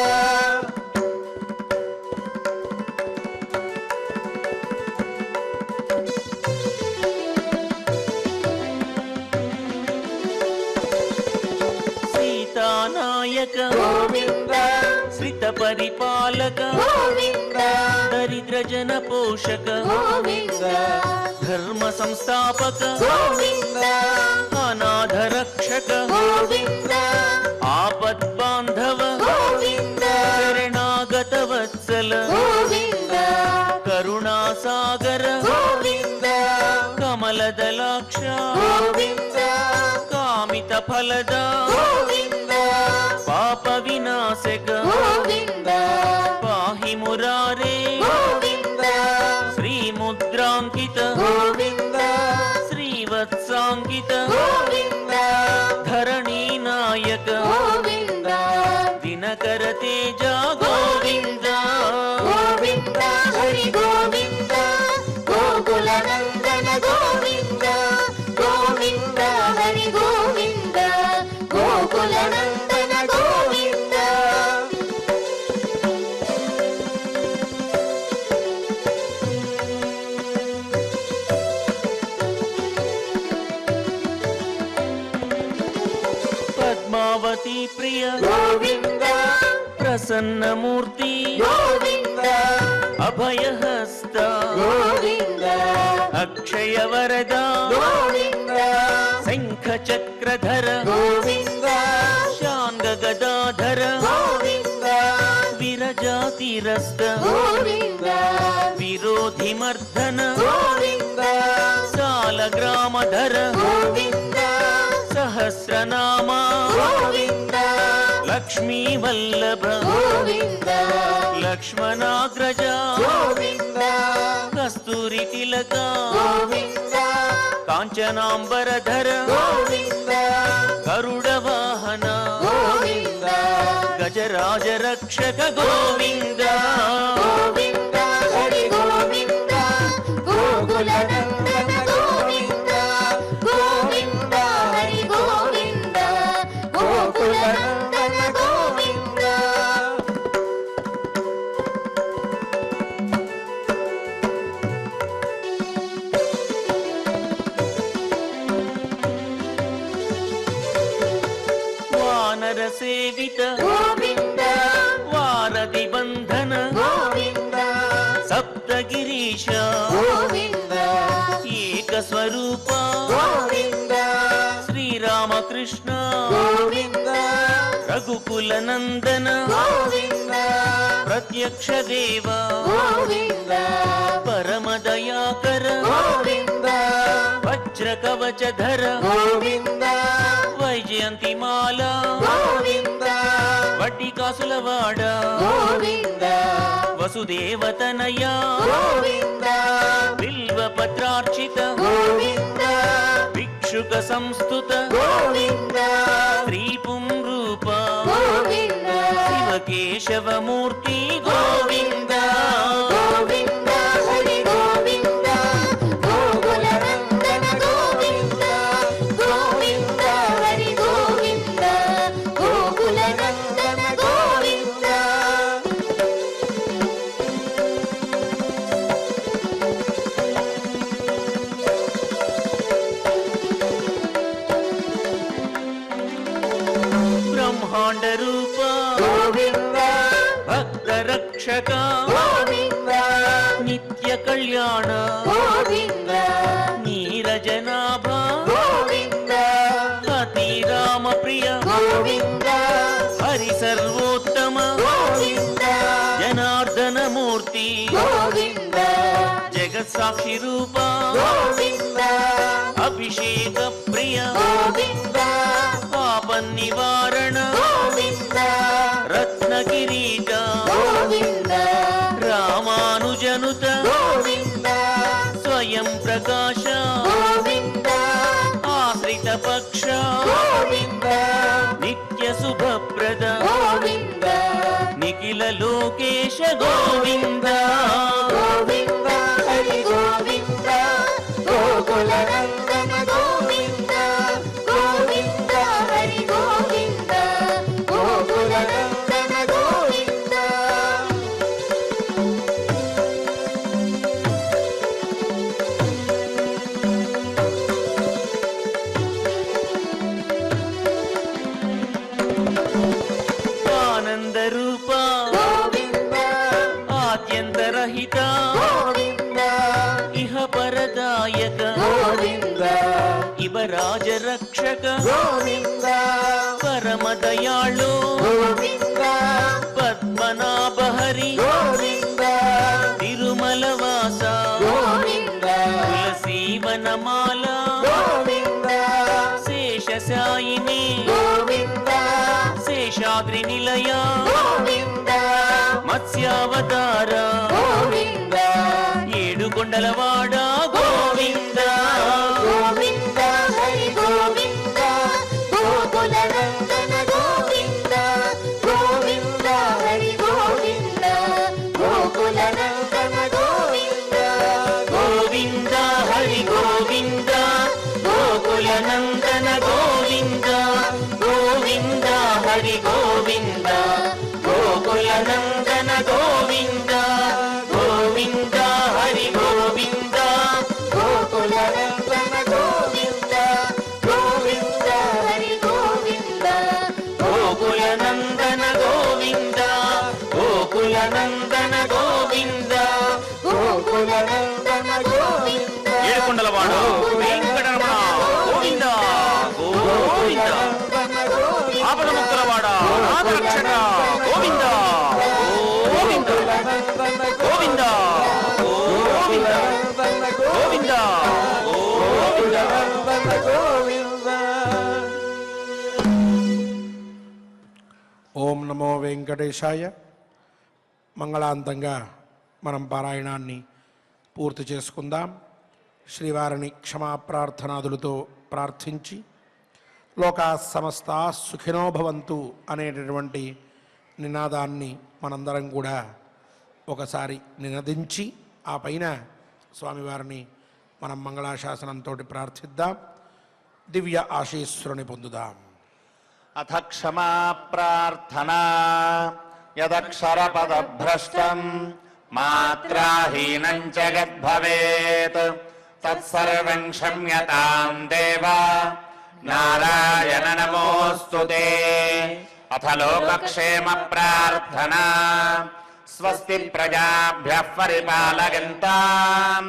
[SPEAKER 4] సీతానాయక
[SPEAKER 5] గోవింద
[SPEAKER 4] శ్రిత పరిపాలక
[SPEAKER 5] గోవింద
[SPEAKER 4] దరిద్ర జన పోషక
[SPEAKER 5] గోవింద
[SPEAKER 4] ధర్మ సంస్థాపక
[SPEAKER 5] గోవింద
[SPEAKER 4] అనాథ రక్షక
[SPEAKER 5] గోవింద
[SPEAKER 4] ఆపద్ బాంధవ
[SPEAKER 5] గోవింద
[SPEAKER 4] శరణాగత వత్సల
[SPEAKER 5] గోవింద
[SPEAKER 4] కరుణాసాగర
[SPEAKER 5] గోవింద
[SPEAKER 4] కమలదలాక్ష
[SPEAKER 5] గోవింద
[SPEAKER 4] కామిత ఫలద
[SPEAKER 5] గోవింద
[SPEAKER 4] పాప వినాశక
[SPEAKER 5] గోవింద
[SPEAKER 4] పాహి మురారే
[SPEAKER 5] గోవింద
[SPEAKER 4] శ్రీముద్రాంకిత
[SPEAKER 5] గోవింద
[SPEAKER 4] శ్రీవత్సాంకిత
[SPEAKER 5] గోవింద
[SPEAKER 4] ధరణీ నాయక
[SPEAKER 5] గోవింద
[SPEAKER 4] దినకర తేజ గోవింద
[SPEAKER 5] గోవింద హరి గోవింద గోకుల నందన గోవింద గోవింద హరి గోవింద గోకుల నందన గోవింద
[SPEAKER 4] పద్మావతి ప్రియ
[SPEAKER 5] గోవింద
[SPEAKER 4] ప్రసన్నమూర్తి
[SPEAKER 5] గోవింద
[SPEAKER 4] అభయహస్త
[SPEAKER 5] గోవింద
[SPEAKER 4] అక్షయ వరద
[SPEAKER 5] గోవింద
[SPEAKER 4] శంఖ చక్రధర
[SPEAKER 5] గోవింద
[SPEAKER 4] శాంగ గదాధర
[SPEAKER 5] గోవింద
[SPEAKER 4] విరజాతిరస్త
[SPEAKER 5] గోవింద
[SPEAKER 4] విరోధి మర్దన
[SPEAKER 5] గోవింద
[SPEAKER 4] సాలగ్రామధర
[SPEAKER 5] గోవింద
[SPEAKER 4] సహస్రనామ
[SPEAKER 5] గోవింద
[SPEAKER 4] లక్ష్మీ వల్లభ
[SPEAKER 5] గోవింద
[SPEAKER 4] లక్ష్మణాగ్రజ
[SPEAKER 5] గోవింద
[SPEAKER 4] కస్తూరి తిలక
[SPEAKER 5] గోవింద
[SPEAKER 4] కాంచనాంబరధర
[SPEAKER 5] గోవింద
[SPEAKER 4] గరుడ వాహన
[SPEAKER 5] గోవింద
[SPEAKER 4] గజరాజ రక్షక గోవింద
[SPEAKER 5] గోవింద హరి గోవింద గోకుల నందన గోవింద గోవింద హరి గోవింద గోకుల నందన గోవింద
[SPEAKER 4] వానర సేవిత
[SPEAKER 5] గోవింద
[SPEAKER 4] వారధి బంధన
[SPEAKER 5] గోవింద
[SPEAKER 4] సప్తగిరీశ
[SPEAKER 5] గోవింద
[SPEAKER 4] ఏక స్వరూప
[SPEAKER 5] గోవింద
[SPEAKER 4] శ్రీరామకృష్ణ
[SPEAKER 5] గోవింద
[SPEAKER 4] రఘుకుల నందన
[SPEAKER 5] గోవింద
[SPEAKER 4] ప్రత్యక్ష దేవ
[SPEAKER 5] గోవింద
[SPEAKER 4] పరమదయాకర
[SPEAKER 5] గోవింద
[SPEAKER 4] వజ్ర కవచధర
[SPEAKER 5] గోవింద
[SPEAKER 4] వైజయంతిమాల
[SPEAKER 5] గోవింద
[SPEAKER 4] వడ్డికాసులవాడ
[SPEAKER 5] గోవింద
[SPEAKER 4] వసుదేవతనయ
[SPEAKER 5] గోవింద
[SPEAKER 4] బిల్వ పత్రార్చిత
[SPEAKER 5] గోవింద
[SPEAKER 4] భిక్షుక లోక సంస్థుత
[SPEAKER 5] గోవింద
[SPEAKER 4] శ్రీ పుంరూప
[SPEAKER 5] గోవింద
[SPEAKER 4] శివకేశవమూర్తి గోవింద
[SPEAKER 5] గోవింద హరి గోవింద గోకుల నందన గోవింద గోవింద హరి గోవింద గోకుల నందన గోవింద
[SPEAKER 4] బ్రహ్మాండ రూప
[SPEAKER 5] గోవింద
[SPEAKER 4] భక్త రక్షక
[SPEAKER 5] గోవింద
[SPEAKER 4] నిత్య కళ్యాణ
[SPEAKER 5] గోవింద
[SPEAKER 4] నీరజనాభ
[SPEAKER 5] గోవింద
[SPEAKER 4] అతి రామ ప్రియ
[SPEAKER 5] గోవింద
[SPEAKER 4] హరి సర్వోత్తమ
[SPEAKER 5] గోవింద
[SPEAKER 4] జనార్దన మూర్తి
[SPEAKER 5] గోవింద
[SPEAKER 4] జగత్ సాక్షి రూప
[SPEAKER 5] గోవింద
[SPEAKER 4] అభిషేక ప్రియ
[SPEAKER 5] గోవింద
[SPEAKER 4] పాప నివారణ
[SPEAKER 5] గోవింద
[SPEAKER 4] రత్న కిరీట
[SPEAKER 5] గోవింద
[SPEAKER 4] రామానుజనుత
[SPEAKER 5] గోవింద
[SPEAKER 4] స్వయం ప్రకాశ
[SPEAKER 5] గోవింద
[SPEAKER 4] ఆశ్రిత పక్ష
[SPEAKER 5] గోవింద
[SPEAKER 4] నిత్య శుభప్రద
[SPEAKER 5] గోవింద
[SPEAKER 4] నిఖిల లోకేశ గోవింద
[SPEAKER 5] గోవింద హరి గోవింద గోకుల నందన గోవింద గోవింద హరి గోవింద గోకుల నందన గోవింద
[SPEAKER 4] ఆనంద రూప
[SPEAKER 5] గోవింద
[SPEAKER 4] ఆద్యంతరహిత
[SPEAKER 5] గోవింద
[SPEAKER 4] ఇహ పరదాయక
[SPEAKER 5] గోవింద
[SPEAKER 4] ఇవ రాజరక్షక
[SPEAKER 5] గోవింద
[SPEAKER 4] పరమ దయాళు
[SPEAKER 5] గోవింద
[SPEAKER 4] పద్మనాభ హరి
[SPEAKER 5] గోవింద
[SPEAKER 4] తిరుమల వాస
[SPEAKER 5] గోవింద
[SPEAKER 4] తులసీవనమాల
[SPEAKER 5] గోవింద
[SPEAKER 4] శేషశాయిని
[SPEAKER 5] గోవింద
[SPEAKER 4] శేషాద్రి నిలయ
[SPEAKER 5] గోవింద
[SPEAKER 4] మత్స్యావతార
[SPEAKER 5] గోవింద
[SPEAKER 4] ఏడు కొండలవాడ గోవింద
[SPEAKER 5] గోవింద హరి గోవింద గోకుల నందన గోవింద గోవింద హరి గోవింద గోకుల నందన గోవింద
[SPEAKER 4] గోవింద హరి గోవింద గోకుల నందన గోవింద గోవింద హరి గోవింద గోకుల నందన గోవింద గోవింద హరి గోవింద
[SPEAKER 5] గోకుల నందన గోవింద గోవింద హరి గోవింద
[SPEAKER 4] గోకుల నందన గోవింద గోకుల నందన గోవింద
[SPEAKER 5] గోకుల నందన గోవింద
[SPEAKER 4] ఏడుకొండలవాడు వెంకటరమణ గోవింద గోవింద ఆపద ముక్తులవాడ నాథరక్షక గోవింద గోవింద గోవింద గోవింద గోవింద గోవింద
[SPEAKER 1] ఓం నమో వెంకటేశాయ. మంగళాంతంగా మనం పారాయణాన్ని పూర్తి చేసుకుందాం. శ్రీవారిని క్షమాప్రార్థనాదులతో ప్రార్థించి లోకా సమస్తా సుఖినో భవంతు అనేటటువంటి నినాదాన్ని మనందరం కూడా ఒకసారి నినదించి ఆ పైన స్వామివారిని మనం మంగళాశాసనంతో ప్రార్థిద్దాం. దివ్య ఆశీస్సుని పొందుదాం.
[SPEAKER 3] అథ క్షమా ప్రార్థనా యదక్షరపదభ్రష్టం
[SPEAKER 2] మాత్రాహీనం జగద్భవేత్ తత్సర్వం క్షమ్యతాం దేవా నారాయణ నమోస్తుతే. అథ లోకక్షేమ ప్రార్థనా స్వస్తి ప్రజాభ్యః పరిపాలయంతాం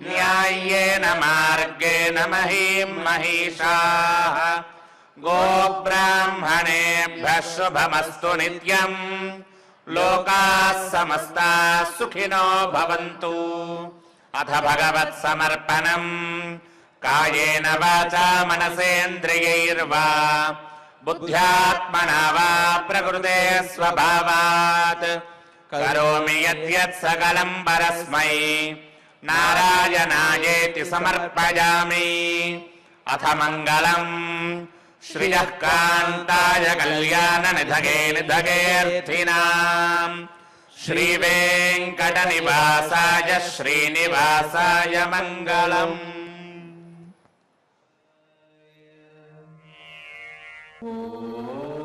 [SPEAKER 2] న్యాయ్యేన మార్గేణ మహీం మహిషాః. గోబ్రాహ్మణేభ్యః శుభమస్తు నిత్యం. లోకాః సమస్తాః సుఖినో భవంతు. అథ భగవత్సమర్పణం కాయేన వాచా మనసేంద్రియైర్వా బుద్ధ్యాత్మనా వా ప్రకృతే స్వభావాత్ కరోమి యద్యత్ సకలం పరస్మై నారాయణాయేతి సమర్పయామి. అథ మంగళం శ్రియః కాంతాయ కళ్యాణ నిధగే నిధగేర్థినాం శ్రీవేంకట నివాసాయ శ్రీనివాసాయ మంగళం.
[SPEAKER 5] ఓం